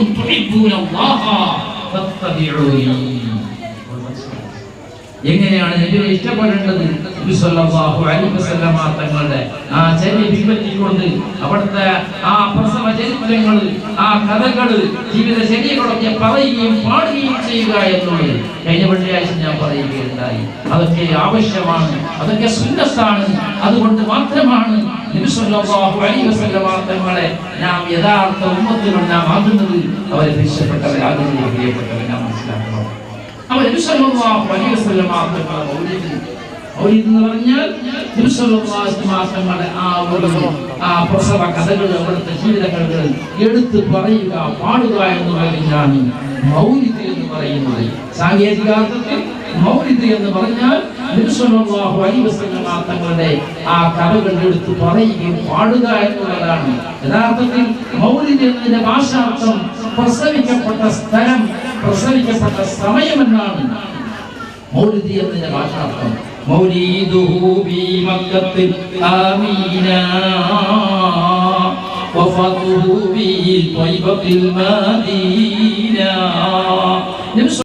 കുൻതും തുഹിബ്ബൂനല്ലാഹ ഫത്തബിഊനി. എങ്ങനെയാണ് നബിയെ ഇഷ്ടപ്പെടേണ്ടത്? നബി സല്ലല്ലാഹു അലൈഹി വസല്ലമ തങ്ങളുടെ ആ ചര്യ പിൻപറ്റിക്കൊണ്ട് അവിടുത്തെ ആ പ്രസവ ചരിത്രങ്ങൾ, ആ കഥകൾ, ജീവിത ചര്യകളൊക്കെ പറയുകയും പാടുകയും ചെയ്യുക എന്നുള്ളത് കഴിഞ്ഞ വെള്ളിയാഴ്ച ഞാൻ പറയുകയുണ്ടായി. അതൊക്കെ ആവശ്യമാണ്, അതൊക്കെ സുന്നത്താണ്. അതുകൊണ്ട് മാത്രമാണ് നബി സല്ലല്ലാഹു അലൈഹി വസല്ലമ തങ്ങളെ നാം യഥാർത്ഥ ഉമ്മത്തുകൾ നാം ആകുന്നത്. അവരെ രക്ഷപ്പെട്ടവരാകുന്നത് പ്രിയപ്പെട്ടവരെ നാം മനസ്സിലാക്കണം. അവർ നബി സല്ലല്ലാഹു അലൈഹി വസല്ലമ തങ്ങളുടെ മൗലിദ് എന്ന് പറഞ്ഞാൽ നബി സല്ലല്ലാഹു അലൈഹി വസല്ലമ തങ്ങളുടെ ആ പ്രസവ കഥകൾ, അവിടുത്തെ ജീവിത കഥകൾ എടുത്ത് പറയുക, പാടുക എന്ന് പറഞ്ഞാണ് മൗലിദ് എന്ന് പറയുന്നത്. സാങ്കേതികാർത്ഥത്തിൽ മൗലിദ് എന്ന് പറഞ്ഞാൽ നബി സല്ലല്ലാഹു അലൈഹി വസല്ലമ തങ്ങളുടെ ആ കഥകൾ എടുത്ത് പറയുകയും പാടുക എന്നുള്ളതാണ്. യഥാർത്ഥത്തിൽ മൗലിദ് എന്നതിന്റെ ഭാഷാർത്ഥം പ്രസവിക്കപ്പെട്ട സ്ഥലം, പ്രസവിക്കപ്പെട്ട സമയം എന്നാണ് മൗലിദ് എന്നതിന്റെ ഭാഷാർത്ഥം. മൗലിദുഹു ബി മക്കത്തിൽ ആമീന വഫതുഹു ബി ത്വയ്ബത്തിൽ മദീന.